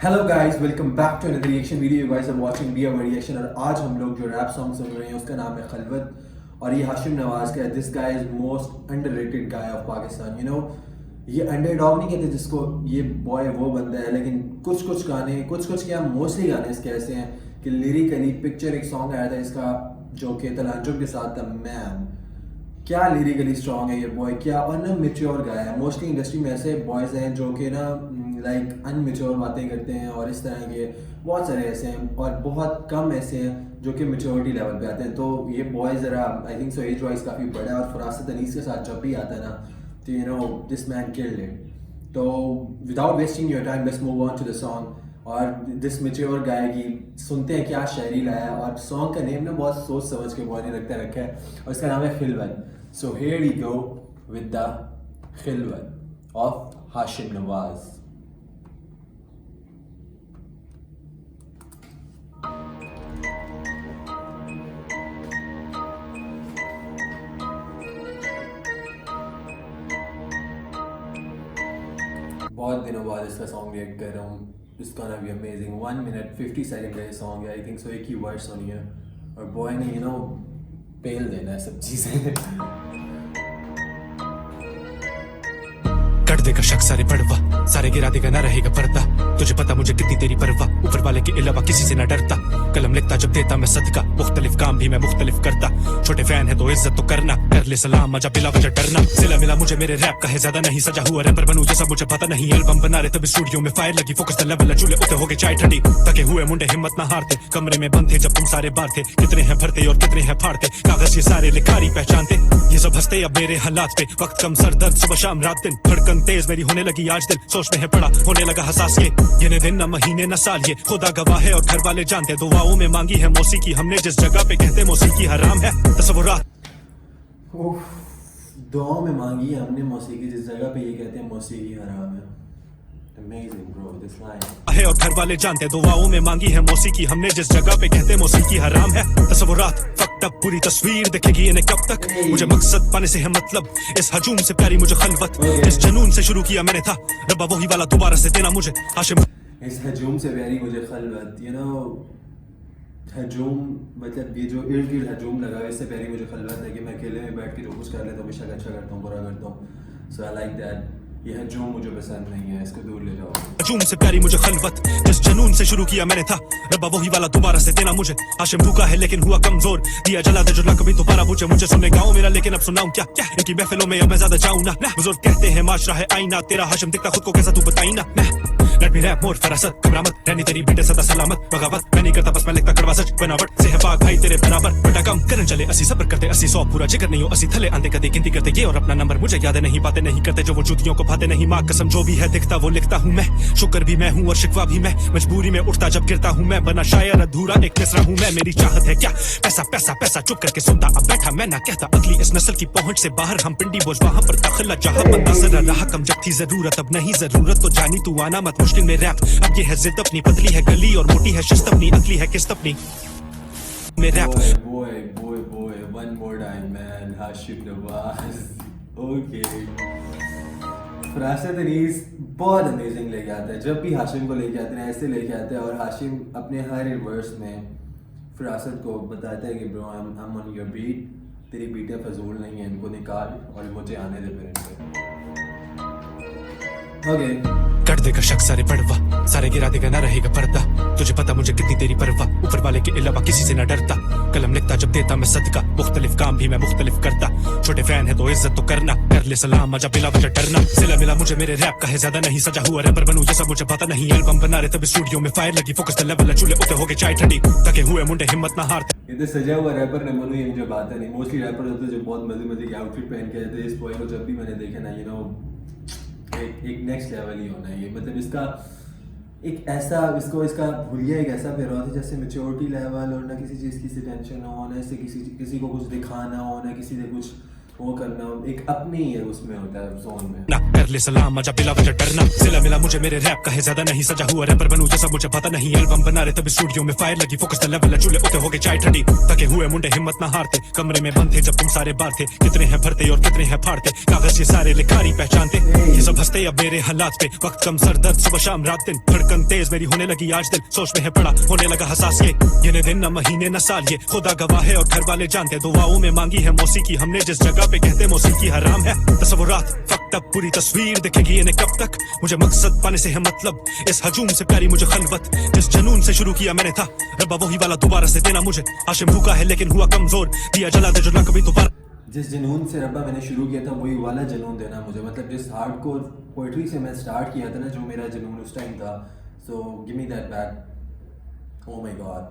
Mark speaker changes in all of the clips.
Speaker 1: Hello guys, welcome back to another reaction video. You guys are watching be our reaction. और आज हम लोग जो रैप सॉन्ग सुन रहे हैं उसका नाम है खलवत और ये हाशिम नवाज का है। This guy is most underrated guy of Pakistan. You know, ये अंडरडॉग नहीं कहते जिसको, ये बॉय वो बंदा है। लेकिन कुछ कुछ गाने, कुछ क्या मोस्टली गाने इसके ऐसे हैं कि लिरिकली पिक्चर एक सॉन्ग आया था इसका जो कि तलांजुम के साथ था। मैन क्या लिरिकली स्ट्रॉन्ग है ये बॉय, क्या और ना मेच्योर गाया है। मोस्टली इंडस्ट्री में ऐसे बॉयज़ हैं जो कि ना लाइक अनमेच्योर बातें करते हैं और इस तरह के बहुत सारे ऐसे हैं और बहुत कम ऐसे हैं जो कि मेच्योरिटी लेवल पे आते हैं। तो ये बॉय ज़रा I think so age wise काफ़ी बड़ा है और फरासत अनीस के साथ जब भी आता है ना तो you know this man killed it. तो without wasting your time let's move on to the song और दिस मेच्योर गाय की सुनते हैं क्या शायरी लाया है। और सॉन्ग का नेम ना बहुत सोच समझ के बॉय ने रखा है और इसका नाम है Khilwat. So here we go with the Khilwat of Hashim Nawaz. बहुत दिनों बाद इसका सॉन्ग रिएक्ट कर रहा हूँ। इसका ना भी अमेजिंग 1 मिनट 50 सेकंड का ये सॉन्ग है। आई थिंक सो एक ही वर्ड सुनी है और बॉय ने यू नो पेल देना है सब चीज़ें।
Speaker 2: कर देगा शक सारे बड़वा, सारे गिरा देगा ना रहेगा पर्दा। तुझे पता मुझे कितनी तेरी परवाह, ऊपर वाले के अलावा किसी से ना डरता। कलम लिखता जब देता मैं सदका, मुख्तलिफ काम भी मैं मुख्तलिफ करता। छोटे फैन है तो इज्जत तो करना, कर ले सलाम मजा बिला वजह डरना। सिला मिला मुझे मेरे रैप का है ज्यादा नहीं, सजा हुआ रैपर बनूं जैसा मुझे पता नहीं। एल्बम बना रहे तब स्टूडियो में फायर लगी, फोकस द लेवल चूल्हे उते हो गए चाय ठंडी। तके हुए मुंडे हिम्मत ना हारते, कमरे में बंद थे जब तुम सारे बार थे। कितने हैं भरते और कितने हैं फाड़ते, कागज ये सारे लिखारी पहचानते। ये सब हंसते अब मेरे हालात पे, वक्त कम सर दर्द सुबह शाम रात दिन। धड़कन तेज मेरी होने लगी आज दिल, सोच में है पड़ा होने लगा हसास। ये गिने दिन न महीने न साल, ये खुदा गवाह है और घर वाले जानते। दुआओं में मांगी है मौसीकी हमने, जिस जगह पे कहते मौसीकी हराम है तस्वुरात।
Speaker 1: दुआओं में मांगी है हमने मौसीकी, जिस जगह पे ये कहते हैं मौसीकी हराम है। Amazing bro, this line
Speaker 2: है और घर वाले जानते। दुआओं में मांगी है मौसीकी हमने, जिस जगह पे कहते मौसीकी हराम है तस्वुरात। फक्ड अप पूरी तस्वीर देखेगी इन्हें कब तक, मुझे मकसद पाने से है मतलब। इस हजूम से प्यारी मुझे खलवत, इस जुनून से शुरू किया मैंने था, रब्बा वही वाला दोबारा से देना मुझे हाशिम।
Speaker 1: इस हजूम से प्यारी मुझे खलवत, यू नो हजूम मतलब ये जो इर्द गिर्द हजूम लगा है इससे प्यारी मुझे खलवत है कि मैं अकेले में बैठ के जो कुछ कर लेता हूँ बेशक अच्छा करता हूँ बुरा करता हूँ। सो आई लाइक दैट। ये हजूम मुझे पसंद नहीं है, इसको दूर ले जाओ।
Speaker 2: हजूम से प्यारी मुझे खलवत, जिस जुनून से शुरू किया मैंने था, रब्बा वही वाला दोबारा से देना मुझे। हाशिम भूखा है लेकिन हुआ कमजोर, दिया जला दे जो ना कभी दोबारा पूछे। मुझे सुनने गाँव मेरा लेकिन अब सुनाऊं क्या क्या, इनकी महफिलों में अब मैं ज्यादा जाऊं ना। बुजुर्ग कहते हैं माशरा है आईना, तेरा हाशिम दिखता खुद को कैसा तू बताई ना। लेट मी रैप मोर फरासत घबरामत, रहनी तेरी बेटे सदा सलामत। बगावत मैं नहीं करता बस मैं लिखता कड़वा सच, बनावट से है पाक भाई तेरे बराबर। बेटा कम करन चले असी सब्र करते, असी 100 पूरा जिक्र नहीं हो असी थले आंदे कदे गिनती करते। ये और अपना नंबर मुझे याद है नहीं, बातें नहीं करते जो वो जूतियों को भाते नहीं। माँ कसम जो भी है दिखता वो लिखता हूँ मैं, शुक्र भी मैं हूँ और शिकवा भी मैं। मजबूरी में उठता जब गिरता हूँ मैं, बना शायर अधूरा एक मिसरा हूँ मैं। मेरी चाहत है क्या पैसा पैसा पैसा, चुप करके सुनता अब बैठा मैं ना कहता। अगली इस नस्ल की पहुंच से बाहर हम पिंडी बोझ वहां पर दाखिला जहां बंदा सरा रहा कम। जब थी जरूरत अब नहीं जरूरत, तो जानी तू आना मत मुश्किल में रैप। अब ये है जिद अपनी, पतली है गली और मोटी है शिस्त अपनी, अकली है किस्त अपनी में rap.
Speaker 1: boy, one more time man, Hashim Nawaz. Okay, Farasat Anees बहुत अमेजिंग लेके आता है। जब भी हाशिम को लेके आते हैं ऐसे लेके आते हैं और हाशिम अपने हर वर्स में फरासत को बताता है कि bro I am on your beat, तेरी बीटें फजूल नहीं है, इनको निकाल और मुझे आने दे फिर इनके। ओके
Speaker 2: कर देगा शक सारे बड़वा, सारे गिरा देगा ना रहेगा पर्दा। तुझे पता मुझे कितनी तेरी परवाह, ऊपर वाले के अलावा किसी से ना डरता। कलम लिखता जब देता मैं सदका, मुख्तलिफ काम भी मैं मुख्तलिफ करता। छोटे फैन है तो इज्जत तो करना, कर ले सलाम मजा बिला वजह डरना। सिला मिला मुझे मेरे रैप का है ज्यादा नहीं, सजा हुआ रैपर बनूं जैसा मुझे पता नहीं। एल्बम बना रहे तब स्टूडियो में फायर लगी, फोकस द लेवल चूल्हे उते हो गए चाय ठंडी। तके हुए मुंडे हिम्मत ना हारते।
Speaker 1: ये तो सजा हुआ रैपर ने मनु, ये मुझे बात है नहीं। मोस्टली रैपर होते हैं जो बहुत मजे मजे की आउटफिट पहन के आते हैं। इस बॉय को जब भी मैंने देखा ना यू नो एक नेक्स्ट लेवल ही होना है ये। मतलब इसका एक ऐसा इसका भूलिया एक ऐसा फिर होता है जैसे मेच्योरिटी लेवल, और ना किसी चीज़ की टेंशन हो, ना इससे किसी को कुछ दिखाना हो, ना किसी से कुछ वो करना एक अपने ही है, उसमें होता है जोन में।
Speaker 2: ना कर ले सलाम मजा बिला वजह डरना सिला मिला मुझे मेरे रैप का है ज्यादा नहीं सजा हुआ रैपर बनूं जैसा मुझे पता नहीं एल्बम बना रहे तभी स्टूडियो में फायर लगी फोकस द लेवल चूल्हे उते हो गए चाय ठंडी थके हुए मुंडे हिम्मत ना हारते कमरे में बंद थे जब तुम सारे बाहर थे कितने हैं भरते और कितने हैं फाड़ते कागज ये सारे लिखारी पहचानते ये सब हंसते अब मेरे हालात पे वक्त कम सर दर्द सुबह शाम रात दिन धड़कन तेज मेरी होने लगी आज दिल सोच में है पड़ा होने लगा हसास ये गिने दिन न महीने न साल ये खुदा गवाह है और घर वाले जानते दुआओं में मांगी है मौसीकी हमने जिस जगह पे कहते मौसीकी हराम है तस्वुरात फक्त अब पूरी तस्वीर दिखेगी इन्हें कब तक मुझे मकसद पाने से है मतलब इस हजूम से प्यारी मुझे खलवत जिस जनून से शुरू किया मैंने था रब्बा वही वाला दोबारा से देना मुझे हाशिम भूखा है लेकिन हुआ कमजोर दिया जला दे जो ना कभी दोबारा
Speaker 1: जिस जुनून से रब्बा मैंने शुरू किया था वही वाला जुनून देना मुझे, मतलब जिस हार्डकोर पोइट्री से मैं स्टार्ट किया था ना, जो मेरा जुनून उस टाइम था, so give me that back. Oh my god.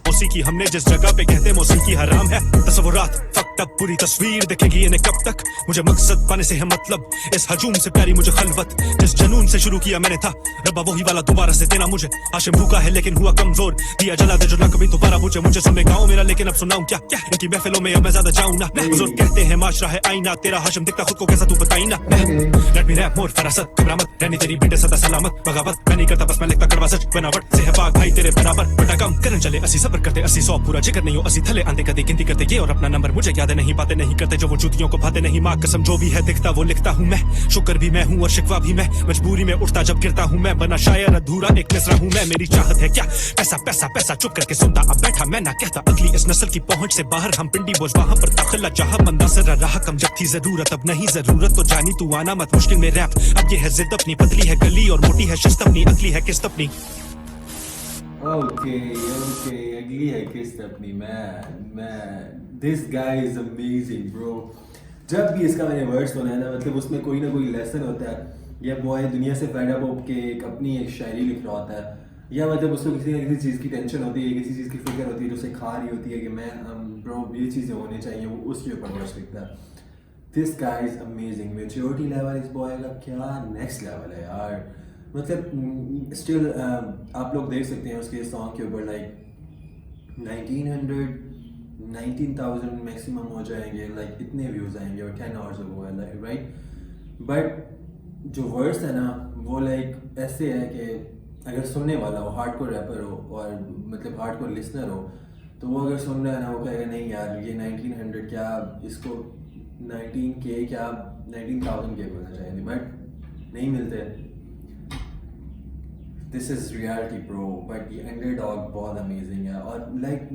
Speaker 2: मौसीकी हमने जिस जगह पे कहते मौसीकी हराम है तस्वुरात फक्त अब पूरी तस्वीर दिखेगी इन्हें कब तक मुझे मकसद पाने से है मतलब इस हजूम से प्यारी मुझे खलवत जिस जनून से शुरू किया मैंने था रब्बा वही वाला दोबारा से देना मुझे हाशिम भूखा है लेकिन हुआ कमजोर दिया जला दे जो ना कभी दोबारा पूछे मुझे सुनने गाँव मेरा लेकिन अब सुनाऊं क्या क्या इनकी महफिलों में अब मैं ज्यादा जाऊं ना बुजुर्ग कहते हैं माशरा है आईना तेरा हाशिम दिखता खुद को कैसा तू बताई ना लेट मी रैप मोर फरासत घबरामत रहनी तेरी बेटे सदा सलामत बगावत मैं नहीं करता बस मैं लिखता कड़वा सच बनावट से है पाक भाई तेरे बराबर बटा कम करन चले असी सबर करते 80-100 पूरा जिक्र नहीं हो असी थले आंते कदे गिनती करते ये और अपना नंबर मुझे याद नहीं पाते नहीं करते जो वो जूतियों को भाते नहीं माँ कसम जो भी है दिखता वो लिखता हूँ मैं शुक्र भी मैं हूँ और शिकवा भी मैं मजबूरी में उठता जब गिरता हूँ मैं बना शायर अधूरा एक मिसरा हूँ मैं मेरी चाहत है क्या पैसा पैसा पैसा चुप करके सुनता अब बैठा मैं ना कहता अगली इस नस्ल की पहुंच से बाहर हम पिंडी बोझ वहां पर दाखिला जहां बंदा सर रहा कम जब थी जरूरत अब नहीं जरूरत तो जानी तू आना मत मुश्किल में रैप अब ये है जिद अपनी पतली है गली और मोटी है शिस्त अपनी अगली है किस्त अपनी
Speaker 1: ओके अगली है किस्त अपनी। मैं this guy is amazing bro. जब भी इसका मैंने वर्ड सुना है ना, मतलब उसमें कोई ना कोई लेसन होता है। यह बॉय दुनिया से फेड अप होके एक अपनी एक शायरी लिख रहा होता है, या मतलब उसको किसी ना किसी चीज़ की टेंशन होती है, किसी चीज़ की फिक्र होती है जो उसे खा रही होती है कि मैं ब्रो ये चीज़ें होनी चाहिए, वो उसके ऊपर वर्ड्स लिखता है। This guy is amazing. Maturity level इस बॉय का क्या नेक्स्ट लेवल है यार। मतलब स्टिल आप लोग देख सकते हैं उसके सॉन्ग के ऊपर लाइक 19,000 मैक्सिमम हो जाएंगे, लाइक इतने व्यूज़ आएंगे और 10 आवर्स हो गए लाइक राइट। बट जो वर्ड्स है ना वो लाइक ऐसे है कि अगर सुनने वाला हो, हार्डकोर रैपर हो और मतलब हार्डकोर लिसनर हो, तो वो अगर सुन रहा है ना वो कहेगा नहीं यार ये 1900 क्या, इसको 19K क्या 19,000 के बोलना चाहिए, बट नहीं मिलते। This is reality bro. But ये अंडरडॉग बहुत अमेजिंग है। और लाइक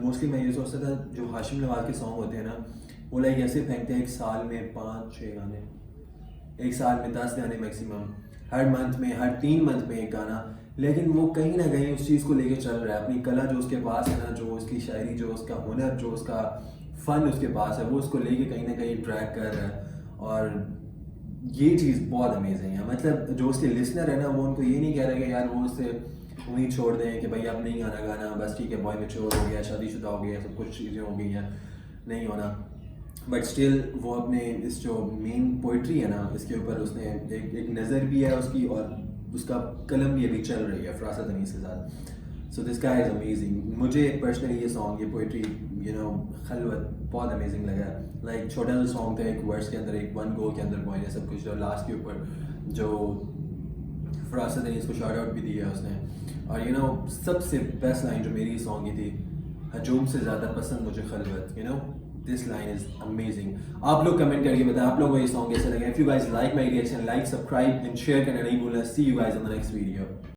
Speaker 1: मोस्टली मैं ये सोचता था जो हाशिम नवाज के सॉन्ग होते हैं ना वो लाइक ऐसे फेंकते हैं एक साल में 5-6 गाने, एक साल में 10 गाने मैक्सिमम, हर मंथ में, हर 3 मंथ में एक गाना। लेकिन वो कहीं ना कहीं उस चीज़ को लेके चल रहा है, अपनी कला जो उसके पास है ना, जो उसकी शायरी, जो उसका हुनर, जो उसका फ़न उसके पास है, वो उसको लेके कहीं ना कहीं ट्रैक कर रहा है। और ये चीज़ बहुत अमेजिंग है। मतलब जो उसके लिसनर है ना वो उनको ये नहीं कह रहे कि यार वो उससे उम्मीद छोड़ दें कि भाई अब नहीं गाना गाना, बस ठीक है बॉय मैच्योर हो गया, शादीशुदा हो गया, सब कुछ चीज़ें हो गई हैं, नहीं होना। बट स्टिल वो अपने इस जो मेन पोइट्री है ना इसके ऊपर उसने एक नज़र भी है उसकी, और उसका कलम भी अभी चल रही है फरासत अनीस के साथ। So this guy is amazing. मुझे पर्सनली ये सॉन्ग, ये पोइट्री खलवत बहुत अमेजिंग लगा। लाइक छोटा सा सॉन्ग था, एक वर्स के अंदर, एक 1 गो के अंदर पॉइंट है सब कुछ, और लास्ट के ऊपर जो फरासत अनीस को शॉर्ट आउट भी दिया उसने। और सबसे बेस्ट लाइन जो मेरी सॉन्ग की थी, हजूम से ज़्यादा पसंद मुझे खलवत, दिस लाइन इज अमेजिंग। आप लोग कमेंट करके बताएं आप लोगों को ये सॉन्ग कैसे लगे। If you guys like my reaction, like, subscribe and share करना नहीं भूलना। See you guys in the next video.